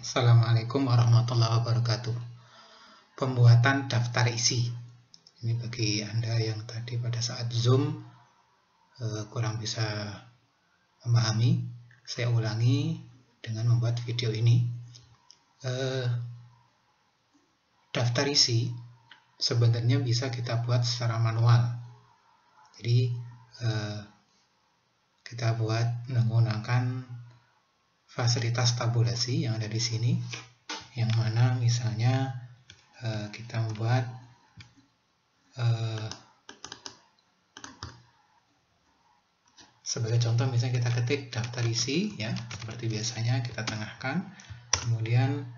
Assalamualaikum warahmatullahi wabarakatuh. Pembuatan daftar isi. Ini bagi Anda yang tadi pada saat Zoom kurang bisa memahami, saya ulangi dengan membuat video ini. Daftar isi sebenarnya bisa kita buat secara manual. Jadi kita buat menggunakan fasilitas tabulasi yang ada di sini, yang mana misalnya kita membuat sebagai contoh, misalnya kita ketik daftar isi, ya seperti biasanya kita tengahkan, kemudian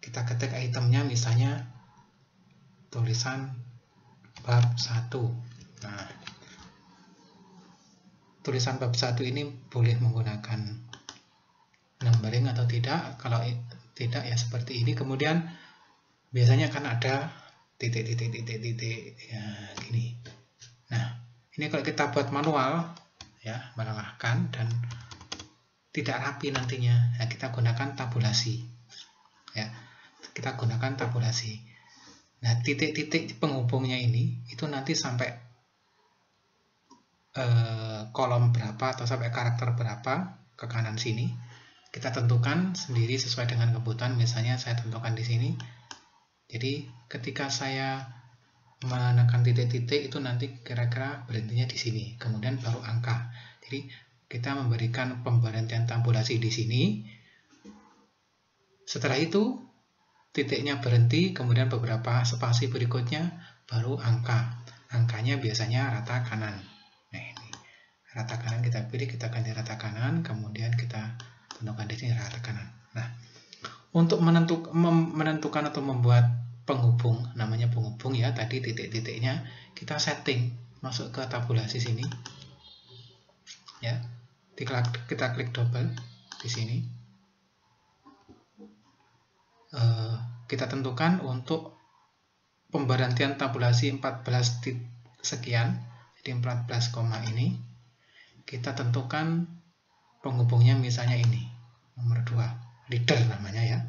kita ketik itemnya, misalnya tulisan bab 1. Nah, tulisan bab 1 ini boleh menggunakan numbering atau tidak. Kalau tidak ya seperti ini. Kemudian biasanya akan ada titik ya, gini. Nah, ini kalau kita buat manual ya, melelahkan dan tidak rapi nantinya. Nah, kita gunakan tabulasi. Ya, kita gunakan tabulasi. Nah, titik-titik penghubungnya ini itu nanti sampai kolom berapa atau sampai karakter berapa ke kanan sini kita tentukan sendiri sesuai dengan kebutuhan. Misalnya saya tentukan di sini. Jadi ketika saya menekan titik-titik itu nanti kira-kira berhentinya di sini, kemudian baru angka. Jadi kita memberikan pemberhentian tabulasi di sini. Setelah itu titiknya berhenti, kemudian beberapa spasi berikutnya baru angka. Angkanya biasanya rata kanan. Nah, ini rata kanan kita pilih, kita ganti rata kanan, kemudian kita tentukan di sini rata kanan. Nah, untuk menentukan atau membuat penghubung, namanya penghubung ya, tadi titik-titiknya kita setting masuk ke tabulasi sini. Ya, kita klik double di sini. Kita tentukan untuk pemberhentian tabulasi 14 sekian, jadi 14, ini kita tentukan penghubungnya, misalnya ini nomor 2, leader namanya ya.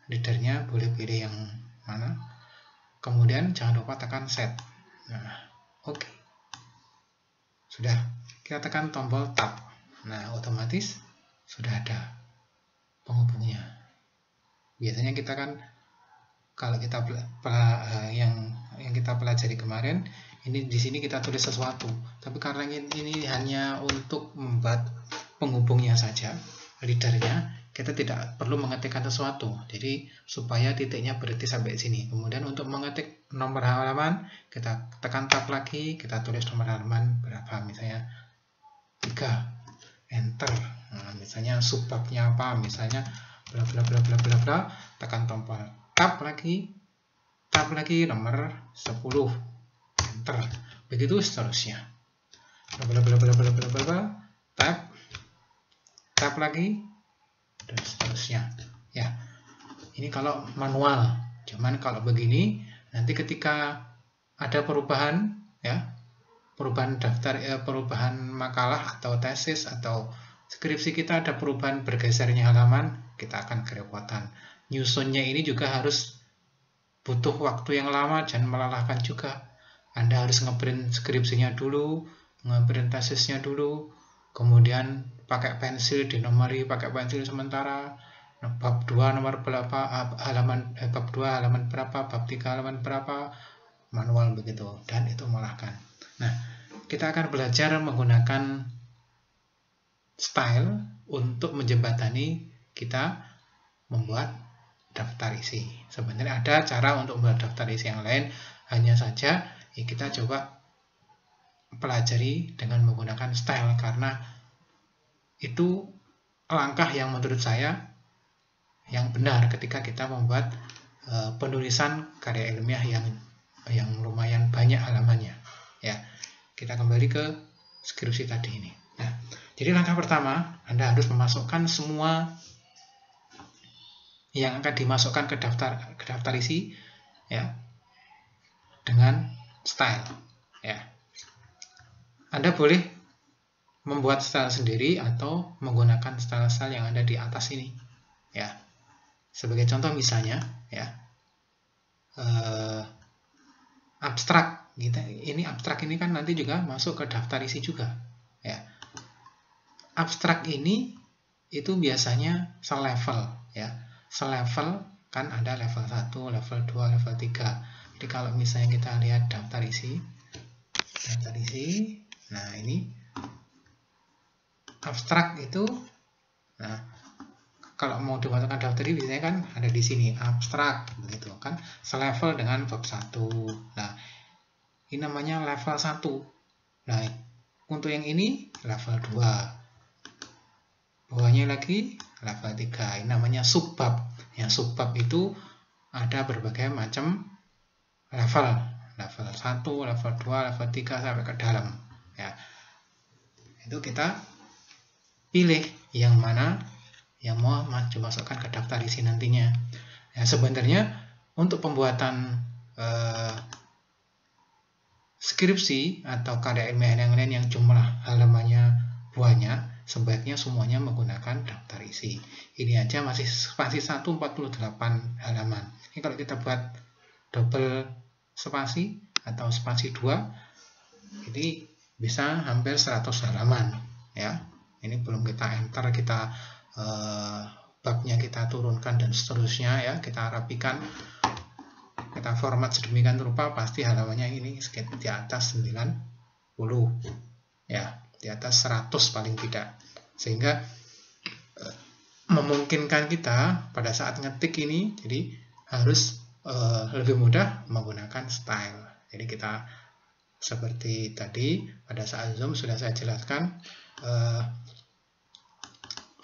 Leadernya boleh pilih yang mana. Kemudian jangan lupa tekan set. Nah, oke. Sudah, kita tekan tombol tab. Nah, otomatis sudah ada penghubungnya. Biasanya kita kan kalau kita yang kita pelajari kemarin, ini di sini kita tulis sesuatu, tapi karena ini hanya untuk membuat penghubungnya saja, leadernya, kita tidak perlu mengetikkan sesuatu. Jadi supaya titiknya berhenti sampai sini. Kemudian untuk mengetik nomor halaman, kita tekan tab lagi, kita tulis nomor halaman berapa, misalnya 3, enter. Nah, misalnya subbabnya apa, misalnya bla bla bla bla bla bla, tekan tombol tab lagi nomor 10, enter. Begitu seterusnya. Bla bla bla bla bla bla bla, tab lagi dan seterusnya. Ya. Ini kalau manual. Cuman kalau begini nanti ketika ada perubahan ya, perubahan daftar perubahan makalah atau tesis atau skripsi kita, ada perubahan bergesernya halaman, kita akan kerepotan. Nyusunnya ini juga harus butuh waktu yang lama dan melelahkan juga. Anda harus ngeprint skripsinya dulu, ngeprint tesisnya dulu, kemudian pakai pensil, dinomori pakai pensil sementara. Bab 2 nomor berapa, halaman bab 2 halaman berapa, bab 3 halaman berapa, manual begitu, dan itu melelahkan. Nah, kita akan belajar menggunakan style untuk menjembatani kita membuat daftar isi. Sebenarnya ada cara untuk membuat daftar isi yang lain, hanya saja kita coba pelajari dengan menggunakan style, karena itu langkah yang menurut saya yang benar ketika kita membuat penulisan karya ilmiah yang lumayan banyak halamannya. Ya, kita kembali ke skripsi tadi ini. Nah, jadi langkah pertama, Anda harus memasukkan semua yang akan dimasukkan ke daftar isi ya, dengan style ya. Anda boleh membuat style sendiri atau menggunakan style-style yang ada di atas ini, ya. Sebagai contoh misalnya, ya, abstrak. Ini abstrak ini kan nanti juga masuk ke daftar isi juga, ya. Abstrak ini itu biasanya selevel, ya. Selevel kan ada level 1, level 2, level 3. Jadi kalau misalnya kita lihat daftar isi, nah ini abstrak itu, nah kalau mau dimasukkan daftar ini biasanya kan ada di sini abstrak, begitu kan, selevel dengan bab 1. Nah, ini namanya level 1. Nah, untuk yang ini level 2. Bawahnya lagi level 3. Ini namanya subbab. Yang subbab itu ada berbagai macam level. Level 1, level 2, level 3 sampai ke dalam, ya. Itu kita pilih yang mana yang mau dimasukkan ke daftar isi nantinya. Ya, sebenarnya untuk pembuatan skripsi atau karya ilmiah yang lain yang jumlah halamannya banyak, sebaiknya semuanya menggunakan daftar isi. Ini aja masih spasi 1 48 halaman. Ini kalau kita buat double spasi atau spasi 2, jadi bisa hampir 100 halaman, ya. Ini belum kita enter, kita babnya kita turunkan dan seterusnya, ya, kita rapikan, kita format sedemikian rupa, pasti halamannya ini sekitar di atas 90, ya, di atas 100 paling tidak, sehingga memungkinkan kita pada saat ngetik ini jadi harus lebih mudah menggunakan style. Jadi kita seperti tadi pada saat Zoom sudah saya jelaskan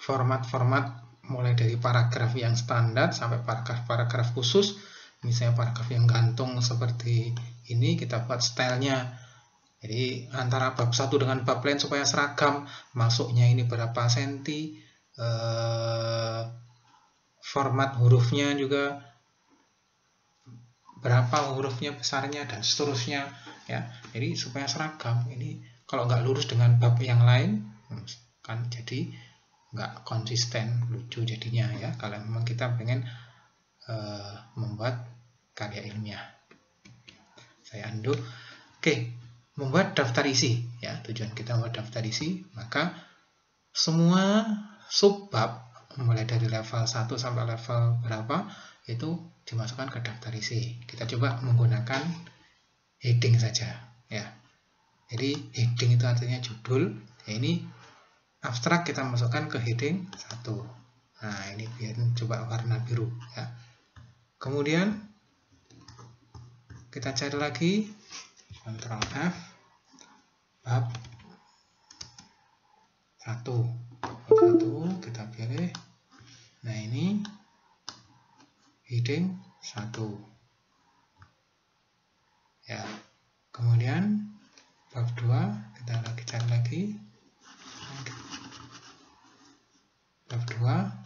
format-format mulai dari paragraf yang standar sampai paragraf khusus. Misalnya paragraf yang gantung seperti ini, kita buat stylenya. Jadi antara bab 1 dengan bab lain supaya seragam, masuknya ini berapa senti, format hurufnya juga berapa hurufnya besarnya dan seterusnya, ya. Jadi supaya seragam. Ini kalau nggak lurus dengan bab yang lain kan jadi nggak konsisten, lucu jadinya, ya, kalau memang kita pengen membuat karya ilmiah. Saya undo. Oke, membuat daftar isi, ya. Tujuan kita membuat daftar isi, maka semua subbab mulai dari level 1 sampai level berapa itu dimasukkan ke daftar isi. Kita coba menggunakan heading saja, ya. Jadi heading itu artinya judul, ya. Ini abstrak kita masukkan ke heading 1. Nah, ini biar coba warna biru, ya. Kemudian kita cari lagi, Ctrl F, bab 1. Bab 1 kita pilih. Nah, ini heading 1. Ya. Kemudian bab 2 kita cari lagi. Bab 2.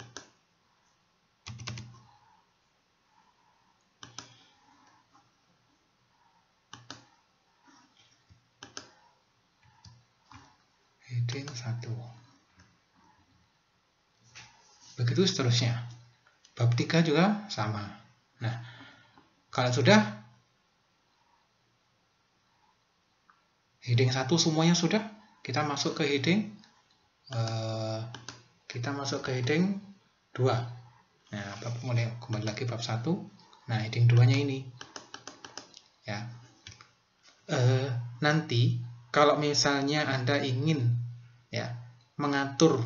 Heading 1. Begitu seterusnya. Bab 3 juga sama. Nah, kalau sudah heading 1 semuanya sudah, kita masuk ke heading 2. Nah, mulai kembali lagi bab 1. Nah, heading 2-nya ini, ya. Nanti kalau misalnya Anda ingin, ya, mengatur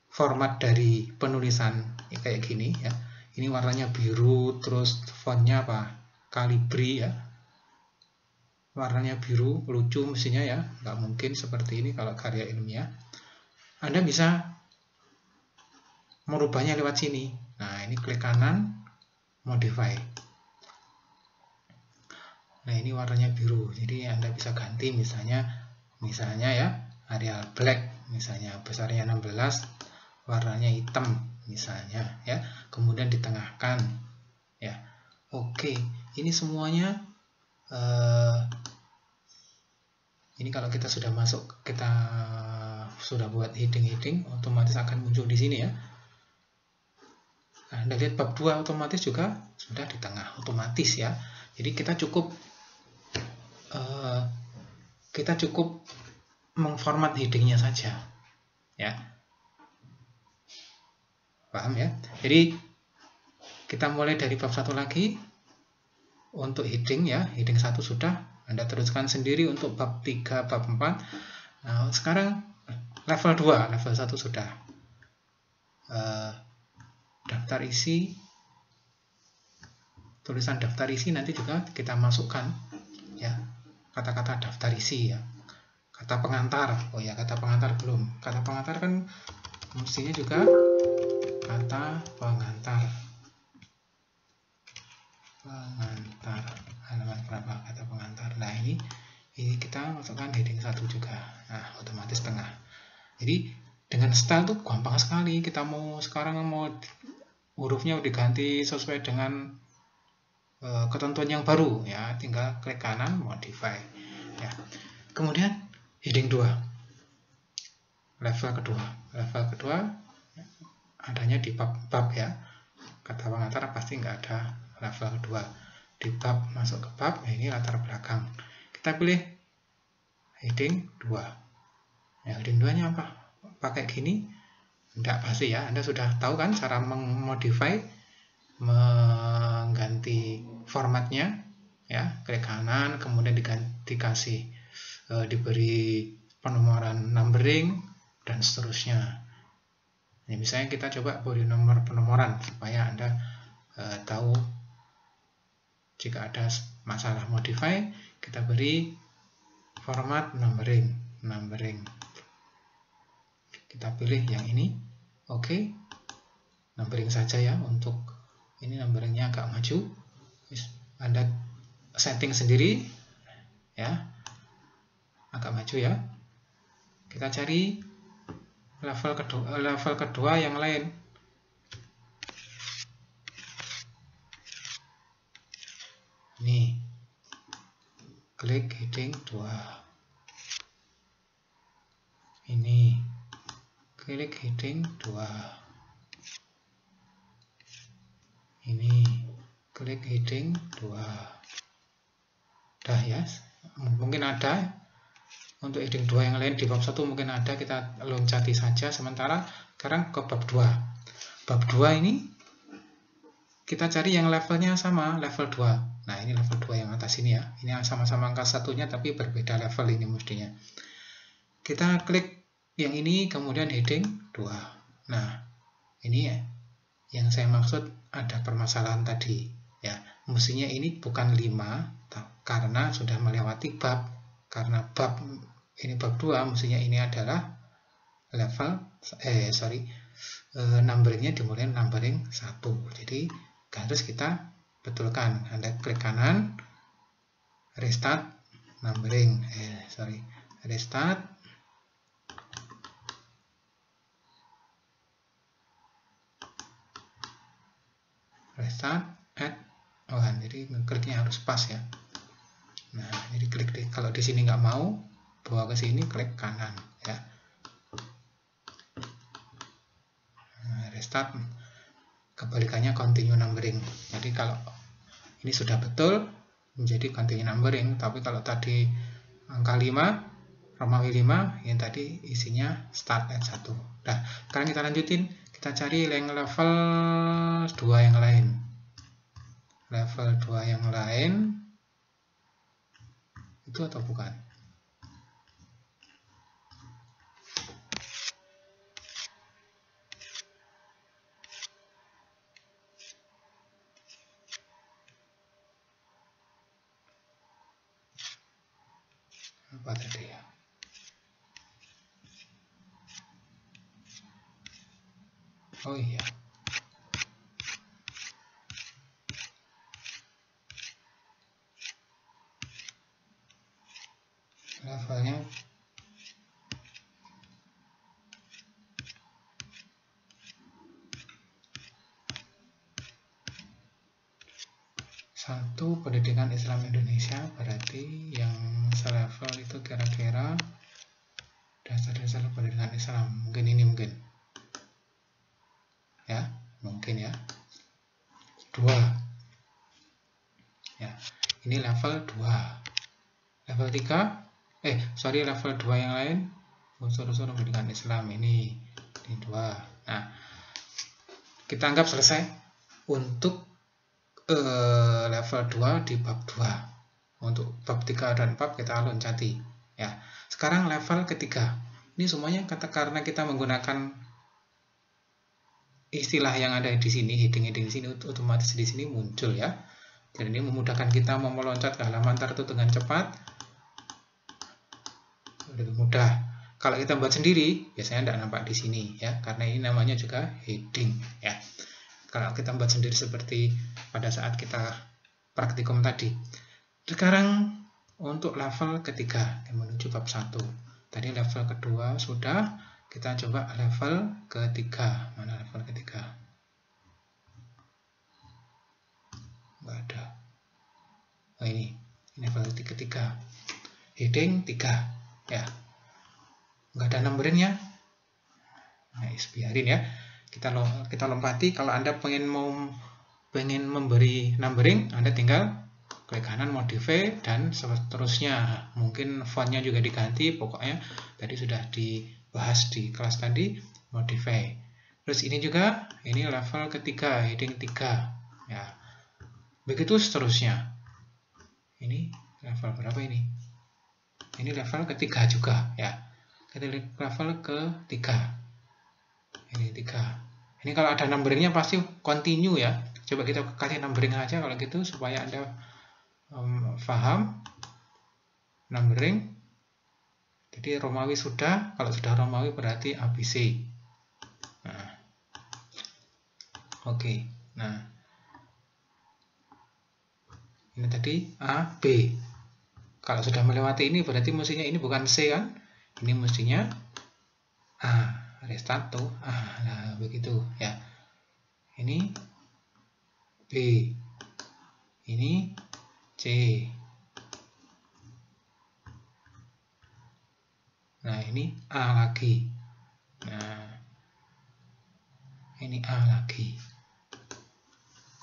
format dari penulisan kayak gini, ya. Ini warnanya biru, terus fontnya apa? Calibri, ya. Warnanya biru, lucu mestinya, ya. Nggak mungkin seperti ini kalau karya ilmiah. Anda bisa merubahnya lewat sini. Nah, ini klik kanan, modify. Nah, ini warnanya biru. Jadi Anda bisa ganti misalnya ya, Arial Black misalnya, besarnya 16, warnanya hitam misalnya, ya. Kemudian ditengahkan, ya. Oke, ini semuanya ini kalau kita sudah masuk, kita sudah buat heading, otomatis akan muncul di sini ya. Nah, Anda lihat bab 2 otomatis juga sudah di tengah, otomatis ya. Jadi kita cukup mengformat headingnya saja ya. Paham ya? Jadi kita mulai dari bab 1 lagi. Untuk heading ya, heading 1 sudah, Anda teruskan sendiri untuk bab 3, bab 4. Nah, sekarang level 2, level 1 sudah. Daftar isi, tulisan daftar isi nanti juga kita masukkan ya, kata-kata daftar isi ya. Kata pengantar, oh ya, kata pengantar belum. Kata pengantar kan mestinya juga kata pengantar. Halaman berapa kata pengantar. Nah, ini kita masukkan heading 1 juga. Nah, otomatis tengah. Jadi dengan style tuh gampang sekali. Kita sekarang mau hurufnya diganti sesuai dengan ketentuan yang baru ya, tinggal klik kanan modify ya. Kemudian heading 2, level kedua adanya di bab ya. Kata pengantar pasti nggak ada level kedua. Di bab, masuk ke bab, nah ini latar belakang. Kita pilih heading 2 ya. Heading 2 nya apa? Pakai gini enggak pasti ya. Anda sudah tahu kan cara memodify, mengganti formatnya ya. Klik kanan, kemudian dikasih diberi penomoran numbering dan seterusnya. Ini misalnya kita coba beri nomor penomoran supaya Anda tahu jika ada masalah modify, kita beri format numbering. Kita pilih yang ini, oke. Numbering saja ya, untuk ini numberingnya agak maju. Anda setting sendiri ya, agak maju ya. Kita cari level kedua yang lain. Nih, klik heading 2. Ini, klik heading 2. Ini, klik heading 2. Dah ya, mungkin ada untuk heading 2 yang lain di bab 1 mungkin ada, kita loncati saja sementara. Sekarang ke bab 2. Bab 2 ini kita cari yang levelnya sama, level 2. Nah, ini level 2 yang atas ini ya. Ini sama-sama angka satunya tapi berbeda level ini mestinya. Kita klik yang ini, kemudian heading 2. Nah, ini ya yang saya maksud, ada permasalahan tadi ya. Mestinya ini bukan 5 karena sudah melewati bab. Karena bab ini bab 2, mestinya ini adalah level numberingnya dimulai numbering 1. Jadi harus kita betulkan. Anda klik kanan, restart numbering, restart. Add. Oh, jadi kliknya harus pas ya. Nah, jadi klik kalau di sini nggak mau, bawa ke sini, klik kanan ya. Nah, restart, kebalikannya continue numbering. Jadi kalau ini sudah betul menjadi continue numbering, tapi kalau tadi angka 5, Romawi 5, yang tadi isinya start at 1. Nah, sekarang kita lanjutin, kita cari yang level 2 yang lain. Level 2 yang lain itu atau bukan? Apa tadi ya? Oh iya. Levelnya satu, pendidikan Islam Indonesia, berarti yang selevel itu kira-kira ada dasar-dasar pendidikan Islam. Mungkin ini mungkin. Ya, mungkin ya. 2. Ya, ini level 2. Level 3, level 2 yang lain. Unsur-unsur pendidikan Islam ini 2. Nah, kita anggap selesai untuk level 2 di bab 2. Untuk bab 3 dan 4 kita loncati. Ya, sekarang level ketiga. Ini semuanya karena kita menggunakan istilah yang ada di sini, heading-heading di sini, otomatis di sini muncul ya. Dan ini memudahkan kita mau meloncat ke halaman tertentu dengan cepat. Lebih mudah. Kalau kita buat sendiri, biasanya tidak nampak di sini ya, karena ini namanya juga heading ya. Kalau kita buat sendiri seperti pada saat kita praktikum tadi. Sekarang untuk level ketiga menuju bab 1. Tadi level kedua sudah, kita coba level ketiga. Mana level ketiga? Enggak ada. Oh, ini level ketiga. Heading 3 ya. Enggak ada numberingnya. Nah, biarin ya. Kita lompati. Kalau Anda pengen memberi numbering, Anda tinggal klik kanan modify dan seterusnya. Mungkin fontnya juga diganti, pokoknya tadi sudah dibahas di kelas tadi, modify. Terus ini juga, ini level ketiga, heading 3 ya. Begitu seterusnya. Ini level berapa ini? Ini level ketiga juga ya. Kita level ketiga. Ini 3. Ini kalau ada numberingnya pasti continue ya. Coba kita kasih numbering aja kalau gitu supaya Anda paham. Numbering. Jadi Romawi sudah, kalau sudah Romawi berarti ABC. Nah. Oke. Nah. Ini tadi A, B. Kalau sudah melewati ini berarti mestinya ini bukan C kan? Ini mestinya A. Restart tuh. Nah begitu ya. Ini B. Ini C. Nah, ini A lagi. Nah, ini A lagi.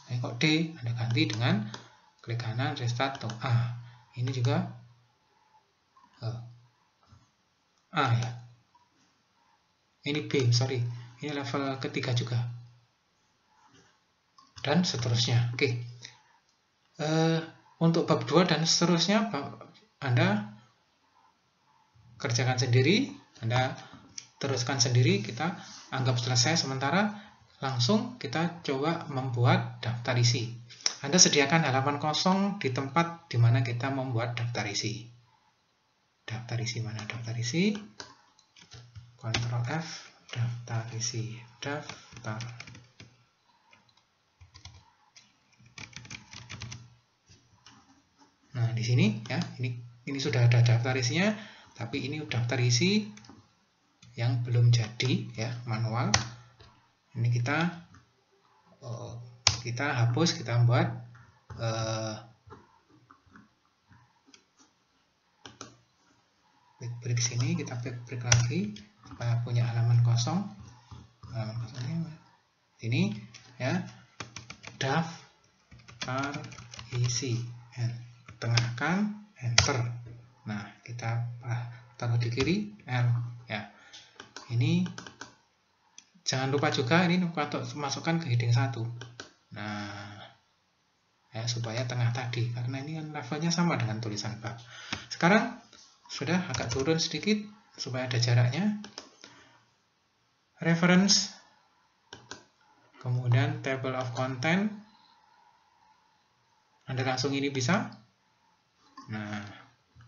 Nah, kok D? Anda ganti dengan klik kanan, restart atau A. Ini juga A ya. Ini B, sorry. Ini level ketiga juga. Dan seterusnya. Oke. Untuk bab 2 dan seterusnya, Anda kerjakan sendiri, Anda teruskan sendiri, kita anggap selesai sementara, langsung kita coba membuat daftar isi. Anda sediakan halaman kosong di tempat di mana kita membuat daftar isi. Daftar isi mana? Daftar isi. Ctrl F, daftar isi, daftar. Nah, di sini ya, ini sudah ada daftar isinya, tapi ini daftar isi yang belum jadi ya, manual. Ini kita hapus, kita buat backbreak sini, kita backbreak lagi supaya punya halaman kosong. Halaman kosongnya ini ya, daftar isi, tengahkan, enter. Nah, kita taruh di kiri, L ya. Ini jangan lupa juga ini masukkan ke heading 1. Nah, ya, supaya tengah tadi, karena ini kan levelnya sama dengan tulisan bab. Sekarang sudah agak turun sedikit supaya ada jaraknya. Reference, kemudian table of content. Anda langsung ini bisa. Nah,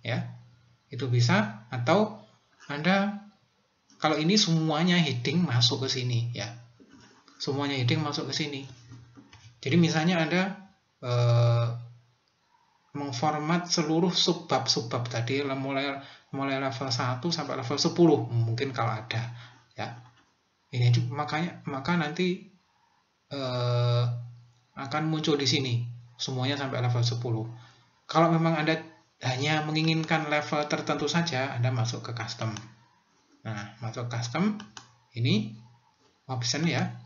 ya, itu bisa. Atau Anda, kalau ini semuanya heading masuk ke sini ya, semuanya heading masuk ke sini. Jadi misalnya Anda mengformat seluruh subbab tadi mulai level 1 sampai level 10 mungkin kalau ada ya. Ini maka nanti akan muncul di sini semuanya sampai level 10. Kalau memang Anda hanya menginginkan level tertentu saja, Anda masuk ke custom. masuk custom, ini option ya,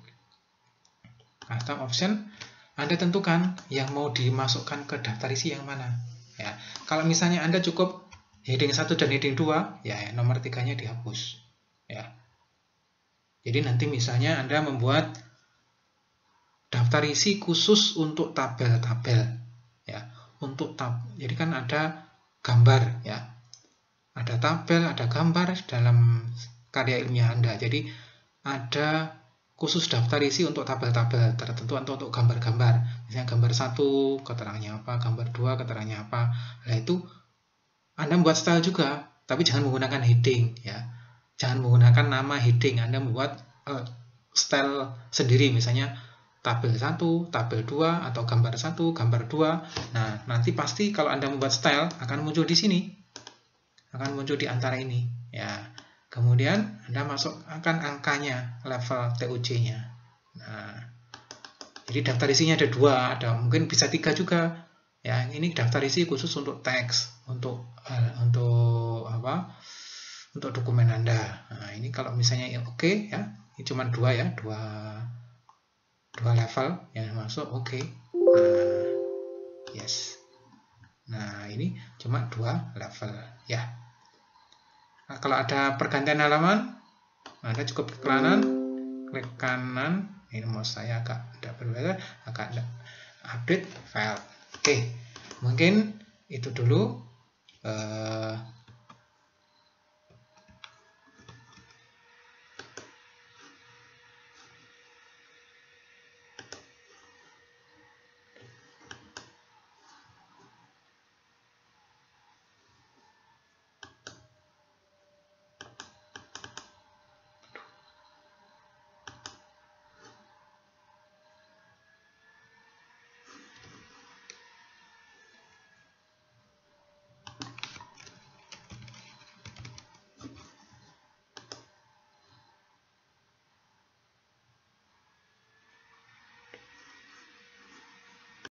custom option. Anda tentukan yang mau dimasukkan ke daftar isi yang mana ya. Kalau misalnya Anda cukup heading 1 dan heading 2 ya, nomor 3-nya dihapus ya. Jadi nanti misalnya Anda membuat daftar isi khusus untuk tabel-tabel ya, jadi kan ada gambar ya, ada tabel, ada gambar dalam karya ilmiah Anda. Jadi ada khusus daftar isi untuk tabel-tabel tertentu atau untuk gambar-gambar. Misalnya gambar 1 keterangannya apa, gambar 2 keterangannya apa. Nah itu Anda membuat style juga, tapi jangan menggunakan heading ya. Jangan menggunakan nama heading. Anda membuat style sendiri, misalnya tabel 1, tabel 2, atau gambar 1, gambar 2. Nah, nanti pasti kalau Anda membuat style akan muncul di sini. Akan muncul di antara ini ya. Kemudian Anda masukkan angkanya, level TOC-nya. Nah, jadi daftar isinya ada 2, ada mungkin bisa 3 juga. Ya, ini daftar isi khusus untuk teks, untuk apa? Untuk dokumen Anda. Nah, ini kalau misalnya oke ya, ini cuma 2 ya, 2 level yang masuk, oke. Nah, yes. Nah, ini cuma 2 level ya. Nah, kalau ada pergantian halaman, Anda cukup klik kanan. Ini mau saya agak update file. Oke, mungkin itu dulu